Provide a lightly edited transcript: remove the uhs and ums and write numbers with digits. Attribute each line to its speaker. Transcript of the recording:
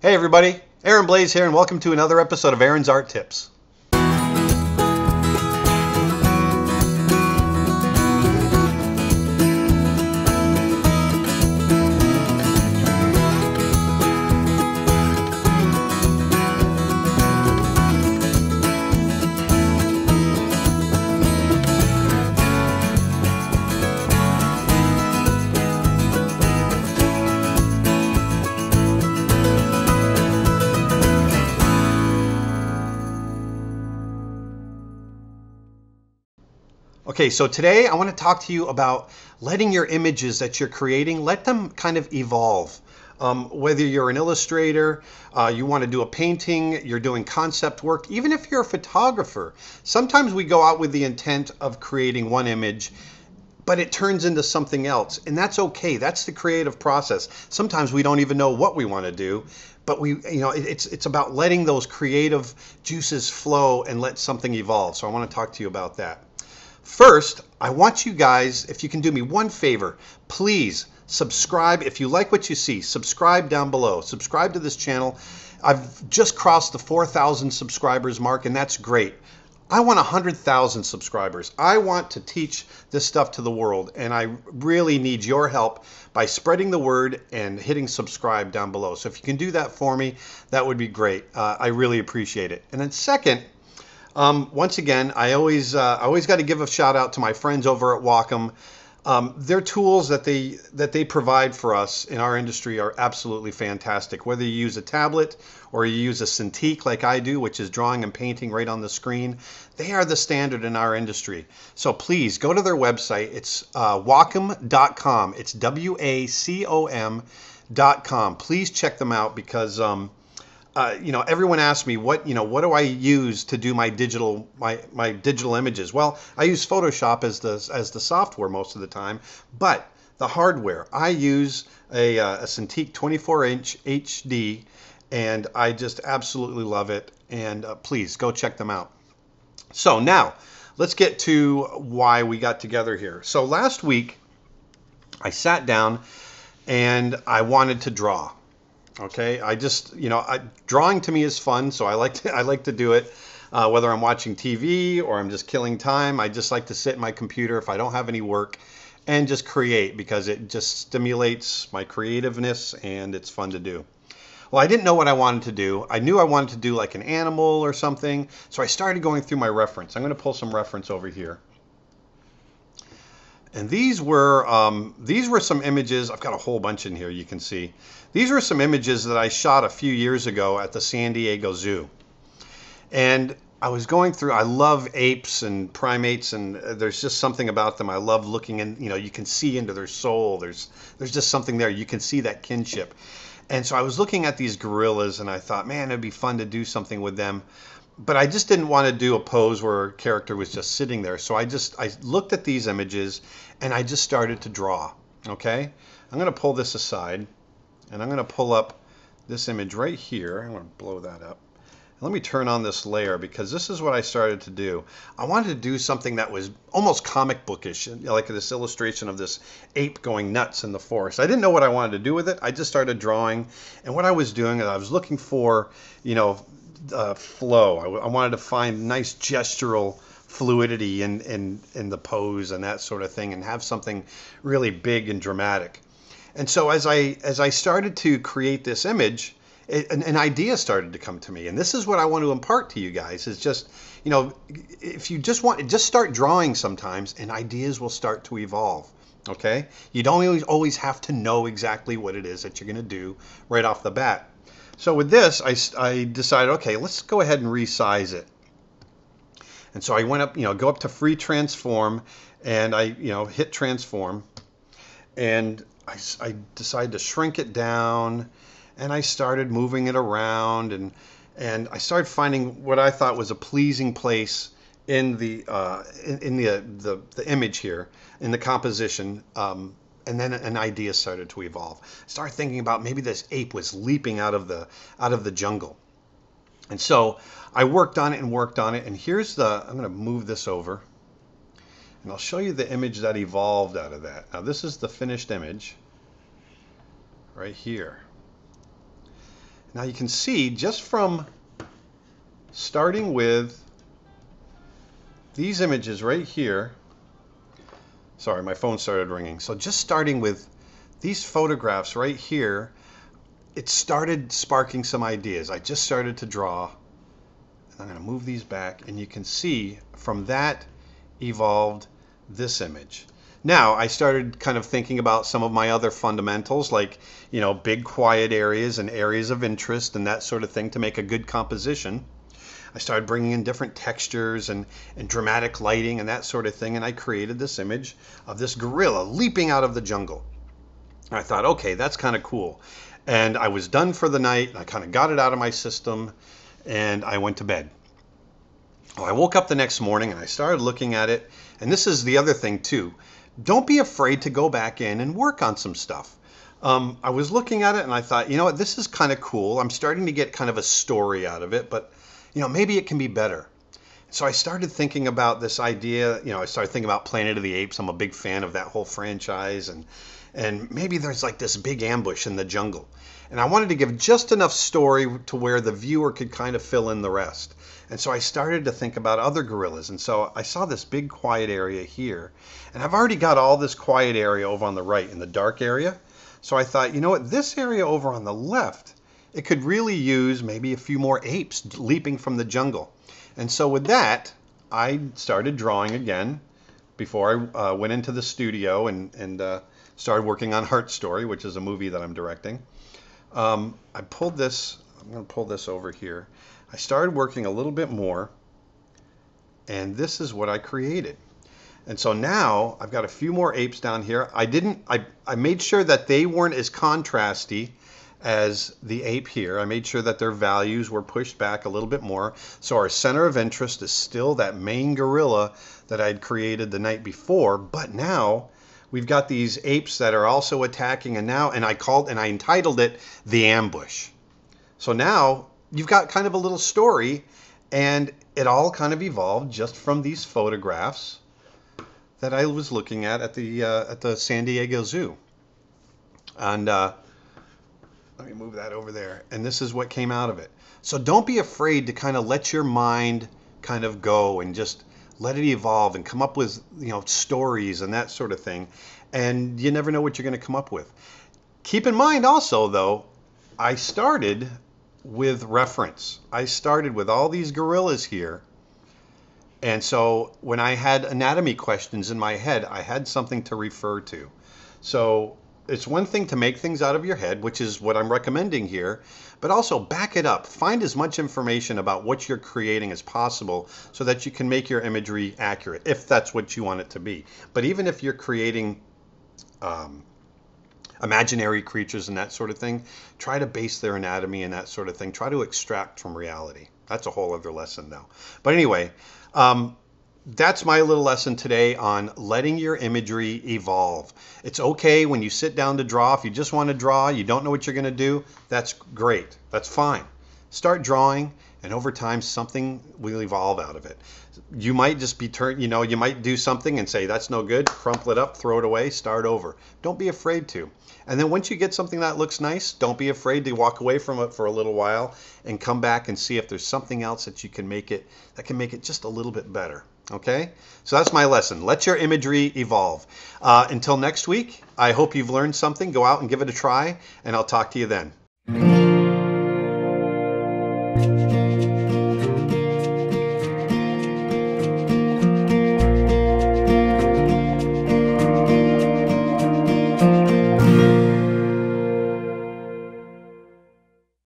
Speaker 1: Hey everybody, Aaron Blaise here and welcome to another episode of Aaron's Art Tips. Okay, so today I want to talk to you about letting your images that you're creating, let them kind of evolve. Whether you're an illustrator, you want to do a painting, you're doing concept work, even if you're a photographer, sometimes we go out with the intent of creating one image, but it turns into something else, and that's okay. That's the creative process. Sometimes we don't even know what we want to do, but it's about letting those creative juices flow and let something evolve. So I want to talk to you about that. First, I want you guys, if you can do me one favor, please subscribe. If you like what you see, subscribe down below. Subscribe to this channel. I've just crossed the 4,000 subscribers mark, and that's great. I want 100,000 subscribers. I want to teach this stuff to the world, and I really need your help by spreading the word and hitting subscribe down below. So if you can do that for me, that would be great. I really appreciate it. And then second, once again, I always got to give a shout out to my friends over at Wacom. Their tools that they provide for us in our industry are absolutely fantastic. Whether you use a tablet or you use a Cintiq like I do, which is drawing and painting right on the screen, they are the standard in our industry. So please go to their website. It's Wacom.com. It's WACOM.com. Please check them out because everyone asks me what do I use to do my digital images. Well, I use Photoshop as the software most of the time, but the hardware, I use a Cintiq 24-inch HD, and I just absolutely love it. And please go check them out. So now let's get to why we got together here. So last week I sat down and I wanted to draw. Okay, drawing to me is fun, so I like to do it. Whether I'm watching TV or I'm just killing time, I just like to sit in my computer if I don't have any work and just create, because it just stimulates my creativeness and it's fun to do. Well, I didn't know what I wanted to do. I knew I wanted to do like an animal or something, so I started going through my reference. I'm going to pull some reference over here. And these were some images. I've got a whole bunch in here, you can see. These were some images that I shot a few years ago at the San Diego Zoo. And I was going through, I love apes and primates, and there's just something about them. I love looking in, you can see into their soul. There's just something there. You can see that kinship. And so I was looking at these gorillas and I thought, man, it'd be fun to do something with them. But I just didn't want to do a pose where a character was just sitting there. So I looked at these images and I just started to draw. Okay? I'm going to pull this aside and I'm going to pull up this image right here. I'm going to blow that up. Let me turn on this layer, because this is what I started to do. I wanted to do something that was almost comic bookish, like this illustration of this ape going nuts in the forest. I didn't know what I wanted to do with it. I just started drawing, and what I was doing is I was looking for, flow. I wanted to find nice gestural fluidity in the pose and that sort of thing, and have something really big and dramatic. And so as I started to create this image, an idea started to come to me, and this is what I want to impart to you guys. Is just, if you just start drawing sometimes, and ideas will start to evolve. Okay, you don't always have to know exactly what it is that you're going to do right off the bat. So with this, I decided, okay, let's go ahead and resize it. And so I went up, go up to free transform, and I hit transform, and I decided to shrink it down. And I started moving it around, and I started finding what I thought was a pleasing place in the image here, in the composition. And then an idea started to evolve. I started thinking about maybe this ape was leaping out of the jungle. And so I worked on it and worked on it. And here's I'm going to move this over, and I'll show you the image that evolved out of that. Now this is the finished image right here. Now you can see just from starting with these images right here. Sorry, my phone started ringing. So just starting with these photographs right here, it started sparking some ideas. I just started to draw. I'm going to move these back, and you can see from that evolved this image. Now I started kind of thinking about some of my other fundamentals, like, you know, big quiet areas and areas of interest and that sort of thing to make a good composition. I started bringing in different textures and dramatic lighting and that sort of thing, and I created this image of this gorilla leaping out of the jungle. And I thought, okay, that's kind of cool. And I was done for the night, and I kind of got it out of my system, and I went to bed. Well, I woke up the next morning and I started looking at it, and this is the other thing too. Don't be afraid to go back in and work on some stuff. I was looking at it and I thought, you know what, this is kind of cool. I'm starting to get kind of a story out of it, but you know, maybe it can be better. So I started thinking about this idea, you know, I started thinking about Planet of the Apes. I'm a big fan of that whole franchise, and maybe there's like this big ambush in the jungle. And I wanted to give just enough story to where the viewer could kind of fill in the rest. And so I started to think about other gorillas. And so I saw this big quiet area here. And I've already got all this quiet area over on the right in the dark area. So I thought, you know what, this area over on the left, it could really use maybe a few more apes leaping from the jungle. And so with that, I started drawing again before I went into the studio and started working on Heart Story, which is a movie that I'm directing. I pulled this, I'm going to pull this over here. I started working a little bit more, and this is what I created. And so now I've got a few more apes down here. I made sure that they weren't as contrasty as the ape here. I made sure that their values were pushed back a little bit more. So our center of interest is still that main gorilla that I'd created the night before, but now we've got these apes that are also attacking, and I entitled it The Ambush. So now you've got kind of a little story, and it all kind of evolved just from these photographs that I was looking at the San Diego Zoo. And let me move that over there. And this is what came out of it. So don't be afraid to kind of let your mind kind of go and just let it evolve and come up with, you know, stories and that sort of thing. And you never know what you're going to come up with. Keep in mind also, though, I started with reference. I started with all these gorillas here. And so when I had anatomy questions in my head, I had something to refer to. So it's one thing to make things out of your head, which is what I'm recommending here, but also back it up. Find as much information about what you're creating as possible so that you can make your imagery accurate, if that's what you want it to be. But even if you're creating imaginary creatures and that sort of thing, try to base their anatomy and that sort of thing. Try to extract from reality. That's a whole other lesson though. But anyway, that's my little lesson today on letting your imagery evolve. It's okay when you sit down to draw. If you just want to draw, you don't know what you're going to do, that's great. That's fine. Start drawing, and over time something will evolve out of it. You might just be you might do something and say that's no good, crumple it up, throw it away, start over. Don't be afraid to. And then once you get something that looks nice, don't be afraid to walk away from it for a little while and come back and see if there's something else that can make it just a little bit better. Okay? So that's my lesson. Let your imagery evolve. Until next week, I hope you've learned something. Go out and give it a try, and I'll talk to you then.